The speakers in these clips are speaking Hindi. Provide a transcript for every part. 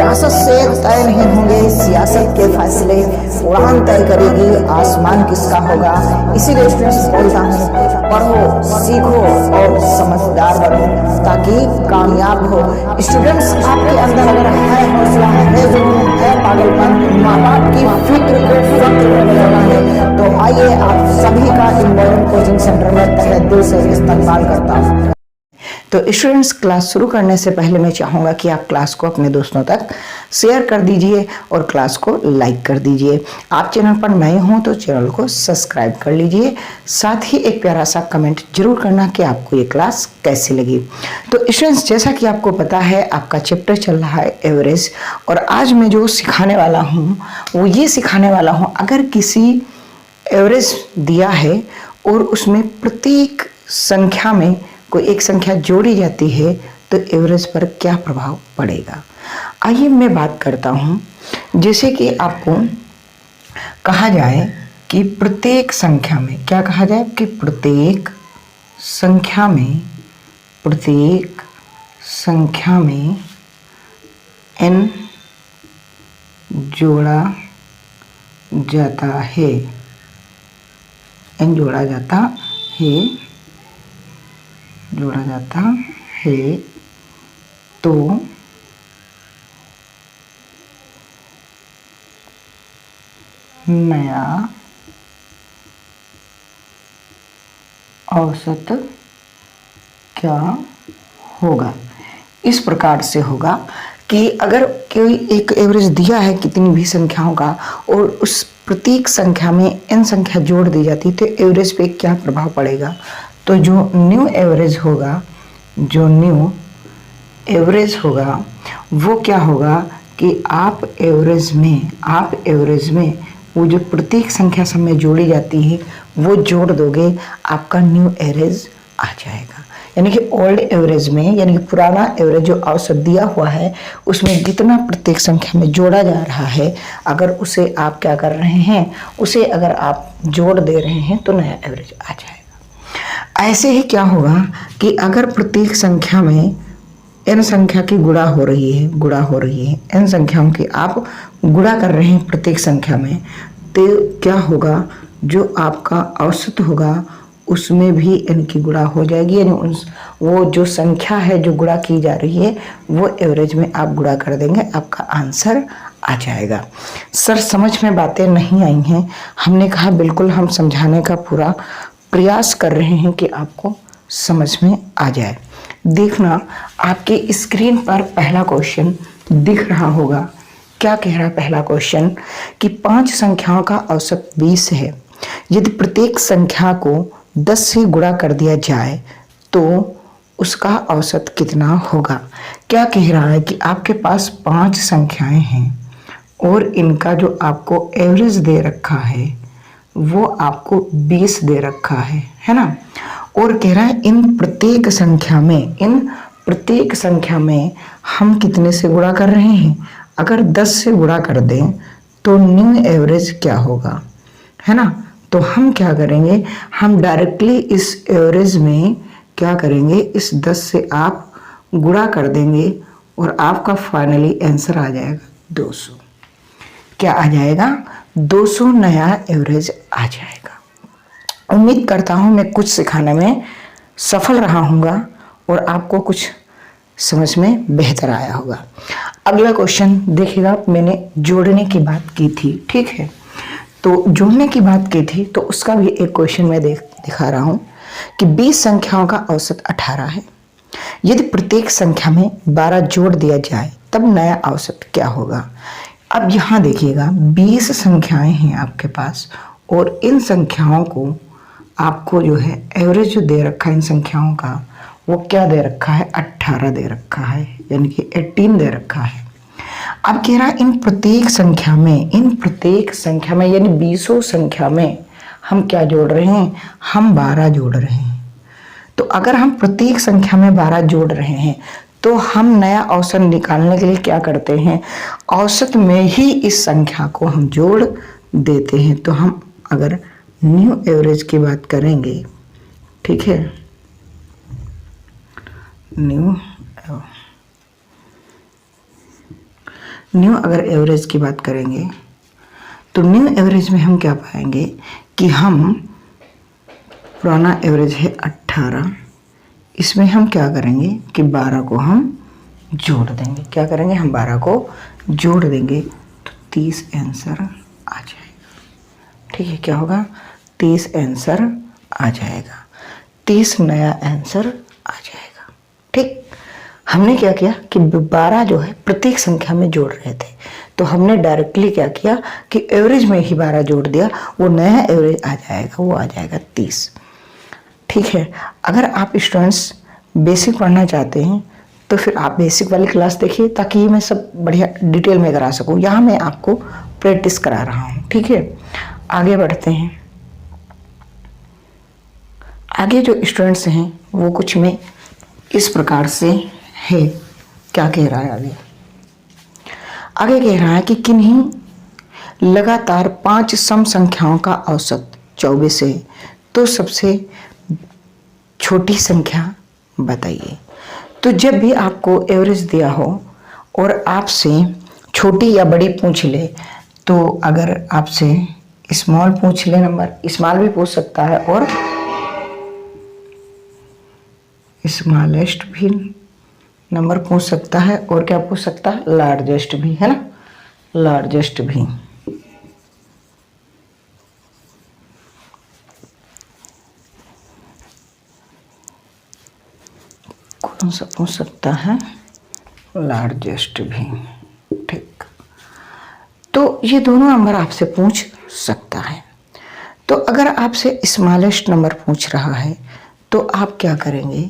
सियासत से तय नहीं होंगे सियासत के फैसले, उड़ान तय करेगी आसमान किसका होगा। इसीलिए स्टूडेंट्स बोलता हूँ, पढ़ो, सीखो और समझदार बनो ताकि कामयाब हो। स्टूडेंट्स, आपके अंदर अगर है हौसला, है जुनून, है पागलपन, माँ बाप की फिक्र को फक्र में बदलना है, तो आइए आप सभी का इन मॉडर्न कोचिंग सेंटर में तहे दिल से इस्तकबाल करता हूँ। तो स्टूडेंट्स, क्लास शुरू करने से पहले मैं चाहूँगा कि आप क्लास को अपने दोस्तों तक शेयर कर दीजिए और क्लास को लाइक कर दीजिए। आप चैनल पर नए हों तो चैनल को सब्सक्राइब कर लीजिए। साथ ही एक प्यारा सा कमेंट जरूर करना कि आपको ये क्लास कैसी लगी। तो स्टूडेंट्स, जैसा कि आपको पता है आपका चैप्टर चल रहा है एवरेज, और आज मैं जो सिखाने वाला हूँ वो ये सिखाने वाला हूँ, अगर किसी एवरेज दिया है और उसमें प्रत्येक संख्या में कोई एक संख्या जोड़ी जाती है तो एवरेज पर क्या प्रभाव पड़ेगा। आइए मैं बात करता हूँ। जैसे कि आपको कहा जाए कि प्रत्येक संख्या में, क्या कहा जाए कि प्रत्येक संख्या में n जोड़ा जाता है, n जोड़ा जाता है तो नया औसत क्या होगा। इस प्रकार से होगा कि अगर कोई एक एवरेज दिया है कितनी भी संख्याओं का और उस प्रत्येक संख्या में n संख्या जोड़ दी जाती तो एवरेज पे क्या प्रभाव पड़ेगा। तो जो न्यू एवरेज होगा वो क्या होगा कि आप एवरेज में वो जो प्रत्येक संख्या सब में जोड़ी जाती है वो जोड़ दोगे, आपका न्यू एवरेज आ जाएगा। यानी कि ओल्ड एवरेज में, यानी कि पुराना एवरेज जो औसत दिया हुआ है उसमें जितना प्रत्येक संख्या में जोड़ा जा रहा है, अगर उसे आप क्या कर रहे हैं, उसे अगर आप जोड़ दे रहे हैं तो नया एवरेज आ जाएगा। ऐसे ही क्या होगा कि अगर प्रत्येक संख्या में n संख्या की गुणा हो रही है, n संख्याओं की आप गुणा कर रहे हैं प्रत्येक संख्या में, तो क्या होगा, जो आपका औसत होगा उसमें भी n की गुणा हो जाएगी। यानी वो जो संख्या है जो गुणा की जा रही है वो एवरेज में आप गुणा कर देंगे, आपका आंसर आ जाएगा। सर समझ में बातें नहीं आई हैं, हमने कहा बिल्कुल हम समझाने का पूरा प्रयास कर रहे हैं कि आपको समझ में आ जाए। देखना, आपके स्क्रीन पर पहला क्वेश्चन दिख रहा होगा। क्या कह रहा है पहला क्वेश्चन कि 5 संख्याओं का औसत 20 है, यदि प्रत्येक संख्या को 10 से गुणा कर दिया जाए तो उसका औसत कितना होगा। क्या कह रहा है कि आपके पास 5 संख्याएं हैं और इनका जो आपको एवरेज दे रखा है वो आपको 20 दे रखा है ना, और कह रहा है इन प्रत्येक संख्या में हम कितने से गुणा कर रहे हैं। अगर 10 से गुणा कर दें तो न्यू एवरेज क्या होगा, है ना। तो हम क्या करेंगे, हम डायरेक्टली इस एवरेज में क्या करेंगे, इस 10 से आप गुणा कर देंगे और आपका फाइनली आंसर आ जाएगा 200। क्या आ जाएगा, 200 नया एवरेज आ जाएगा। उम्मीद करता हूँ मैं कुछ सिखाने में सफल रहा हूँगा और आपको कुछ समझ में बेहतर आया होगा। अगला क्वेश्चन देखिएगा, मैंने जोड़ने की बात की थी, ठीक है। तो जोड़ने की बात की थी तो उसका भी एक क्वेश्चन मैं दिखा रहा हूँ कि 20 संख्याओं का औसत 18 है, यदि प्रत्येक संख्या में 12 जोड़ दिया जाए तब नया औसत क्या होगा। अब यहाँ देखिएगा 20 संख्याएं हैं आपके पास और इन संख्याओं को आपको जो है एवरेज जो दे रखा है इन संख्याओं का वो क्या दे रखा है, 18 दे रखा है, यानी कि 18 दे रखा है। अब कह रहा है इन प्रत्येक संख्या में यानी 20 संख्या में हम क्या जोड़ रहे हैं, हम 12 जोड़ रहे हैं। तो अगर हम प्रत्येक संख्या में 12 जोड़ रहे हैं तो हम नया औसत निकालने के लिए क्या करते हैं, औसत में ही इस संख्या को हम जोड़ देते हैं। तो हम अगर न्यू एवरेज की बात करेंगे, ठीक है, न्यू अगर एवरेज की बात करेंगे तो न्यू एवरेज में हम क्या पाएंगे कि हम पुराना एवरेज है 18, इसमें हम क्या करेंगे कि 12 को हम जोड़ देंगे। क्या करेंगे? हम 12 को जोड़ देंगे तो 30 आंसर आ जाएगा। ठीक है, क्या होगा? 30 आंसर आ जाएगा, 30 नया आंसर आ जाएगा। ठीक, हमने क्या किया कि 12 जो है प्रत्येक संख्या में जोड़ रहे थे, तो हमने डायरेक्टली क्या किया कि एवरेज में ही 12 जोड़ दिया, वो नया एवरेज आ जाएगा, वो आ जाएगा 30। ठीक है, अगर आप स्टूडेंट्स बेसिक पढ़ना चाहते हैं तो फिर आप बेसिक वाली क्लास देखिए, ताकि मैं सब बढ़िया डिटेल में करा सकूं। यहाँ मैं आपको प्रैक्टिस करा रहा हूँ। ठीक है, आगे बढ़ते हैं। आगे जो स्टूडेंट्स हैं वो कुछ में इस प्रकार से है। क्या कह रहा है आगे? आगे कह रहा है कि किन्हीं लगातार 5 सम संख्याओं का औसत 24 है, तो सबसे छोटी संख्या बताइए। तो जब भी आपको एवरेज दिया हो और आपसे छोटी या बड़ी पूछ ले, तो अगर आपसे स्मॉल पूछ ले, नंबर स्मॉल भी पूछ सकता है और स्मॉलेस्ट भी नंबर पूछ सकता है, और क्या पूछ सकता है? लार्जेस्ट भी, है ना, लार्जेस्ट भी। कौन सा पूछ सकता है? लार्जेस्ट भी। ठीक, तो ये दोनों नंबर आपसे पूछ सकता है। तो अगर आपसे स्मॉलेस्ट नंबर पूछ रहा है तो आप क्या करेंगे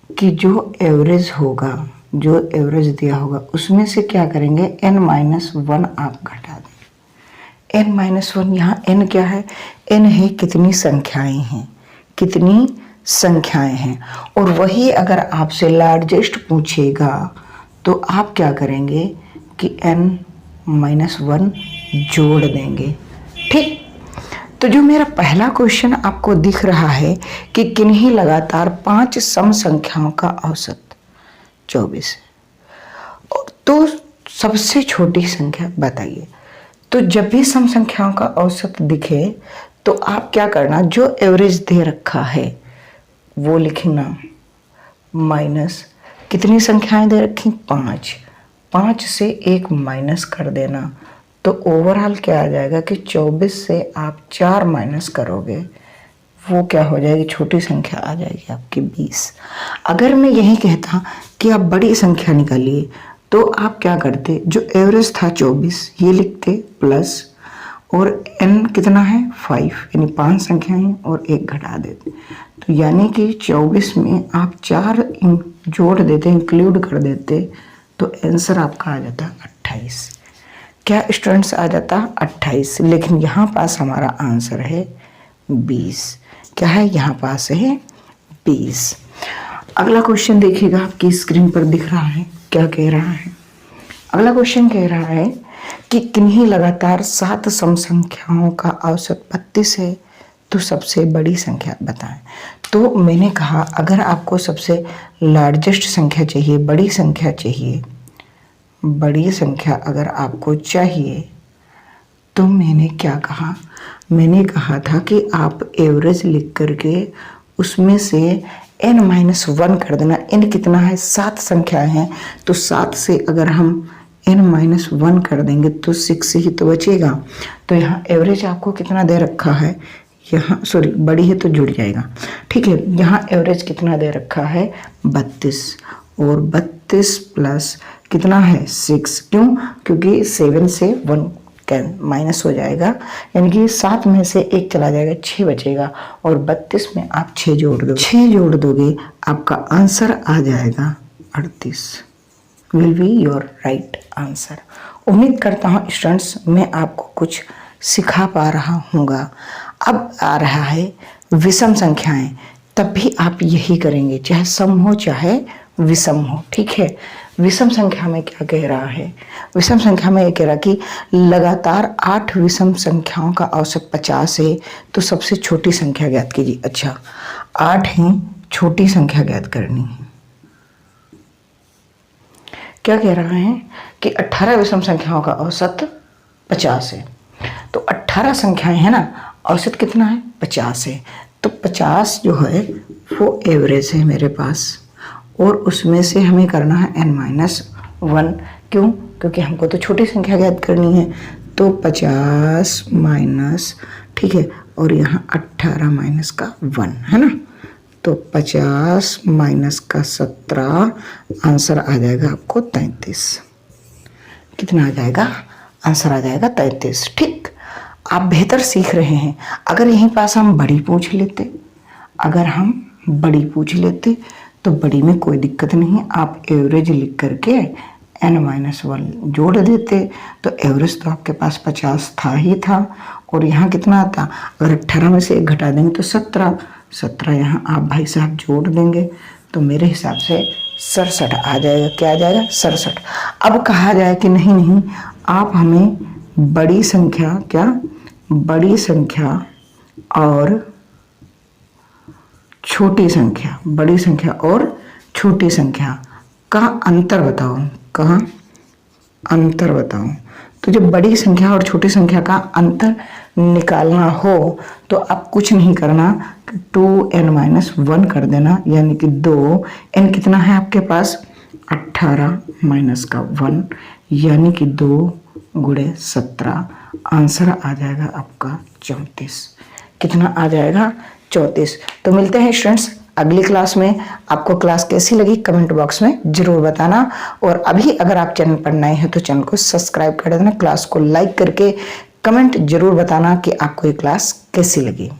कि जो एवरेज होगा, जो एवरेज दिया होगा उसमें से क्या करेंगे? n-1 आप घटा दें। n-1, यहाँ n क्या है? n है कितनी संख्याएं हैं, कितनी संख्याएं हैं। और वही अगर आपसे लार्जेस्ट पूछेगा तो आप क्या करेंगे कि n-1 जोड़ देंगे। ठीक, तो जो मेरा पहला क्वेश्चन आपको दिख रहा है कि किन्हीं लगातार 5 सम संख्याओं का औसत 24 है, तो सबसे छोटी संख्या बताइए। तो जब भी सम संख्याओं का औसत दिखे तो आप क्या करना, जो एवरेज दे रखा है वो लिखना, माइनस कितनी संख्याएं दे रखी? 5, 5 से एक माइनस कर देना, तो ओवरऑल क्या आ जाएगा कि 24 से आप 4 माइनस करोगे, वो क्या हो जाएगी? छोटी संख्या आ जाएगी आपकी 20। अगर मैं यही कहता कि आप बड़ी संख्या निकालिए तो आप क्या करते? जो एवरेज था 24 ये लिखते प्लस, और n कितना है? 5, यानी 5 संख्याएं और 1 घटा देते, तो यानी कि 24 में आप 4 जोड़ देते, इंक्लूड कर देते, तो आंसर आपका आ जाता 28। क्या स्टूडेंट्स आ जाता? 28। लेकिन यहाँ पास हमारा आंसर है 20। क्या है? यहाँ पास है 20। अगला क्वेश्चन देखिएगा, आपकी स्क्रीन पर दिख रहा है। क्या कह रहा है? अगला क्वेश्चन कह रहा है कि किन्हीं लगातार 7 सम संख्याओं का औसत 32 है, तो सबसे बड़ी संख्या बताएं। तो मैंने कहा अगर आपको सबसे लार्जेस्ट संख्या चाहिए, बड़ी संख्या चाहिए, बड़ी संख्या अगर आपको चाहिए, तो मैंने क्या कहा? मैंने कहा था कि आप एवरेज लिख करके उसमें से n-1 कर देना। n कितना है? 7 संख्याएं हैं, तो 7 से अगर हम n-1 कर देंगे तो 6 ही तो बचेगा। तो यहाँ एवरेज आपको कितना दे रखा है? यहाँ सॉरी बड़ी है तो जुड़ जाएगा। ठीक है, यहाँ एवरेज कितना दे रखा है? 32, और 32 प्लस कितना है? 6। क्यों? क्योंकि 7 से 1 कैन माइनस हो जाएगा, यानी कि 7 में से 1 चला जाएगा, 6 बचेगा, और 32 में आप 6 जोड़ दो, 6 जोड़ दोगे आपका आंसर आ जाएगा 38। Will be your right answer. उम्मीद करता हूँ स्टूडेंट्स मैं आपको कुछ सिखा पा रहा हूँगा। अब आ रहा है विषम संख्याएं, तब भी आप यही करेंगे, चाहे सम हो चाहे विषम हो। ठीक है, विषम संख्या में क्या कह रहा है? विषम संख्या में ये कह रहा कि लगातार 8 विषम संख्याओं का औसत 50 है, तो सबसे छोटी संख्या ज्ञात कीजिए। अच्छा, 8 है, छोटी संख्या ज्ञात करनी है। क्या कह रहा है कि 18 विषम संख्याओं का औसत 50 है। तो 18 संख्याएं है ना, औसत कितना है 50 है। तो 50 जो है वो एवरेज है मेरे पास, और उसमें से हमें करना है n-1। क्यों? क्योंकि हमको तो छोटी संख्या ज्ञात करनी है। तो 50 माइनस, ठीक है, और यहाँ 18 माइनस का 1 है ना। तो 50 माइनस का 17, आंसर आ जाएगा आपको 33। कितना आ जाएगा? आंसर आ जाएगा 33। ठीक, आप बेहतर सीख रहे हैं। अगर यहीं पास हम बड़ी पूछ लेते, अगर हम बड़ी पूछ लेते तो बड़ी में कोई दिक्कत नहीं, आप एवरेज लिख करके n-1 जोड़ देते तो एवरेज तो आपके पास 50 था ही था। और यहाँ कितना आता? अगर 18 में से 1 घटा देंगे तो 17 यहाँ आप भाई साहब जोड़ देंगे तो मेरे हिसाब से 67 आ जाएगा। क्या आ जाएगा? 67। अब कहा जाए कि नहीं नहीं, आप हमें बड़ी संख्या, क्या बड़ी संख्या और छोटी संख्या, बड़ी संख्या और छोटी संख्या का अंतर बताओ, का अंतर बताओ। तो जब बड़ी संख्या और छोटी संख्या का अंतर निकालना हो तो आप कुछ नहीं करना, 2n-1 कर देना, यानी कि 2। n कितना है आपके पास? 18 माइनस का 1, यानी कि 2 गुणे 17, आंसर आ जाएगा आपका 34। कितना आ जाएगा? 34। तो मिलते हैं स्टूडेंट्स अगली क्लास में। आपको क्लास कैसी लगी कमेंट बॉक्स में जरूर बताना, और अभी अगर आप चैनल पर नए हैं तो चैनल को सब्सक्राइब कर देना, क्लास को लाइक करके कमेंट जरूर बताना कि आपको ये क्लास कैसी लगी।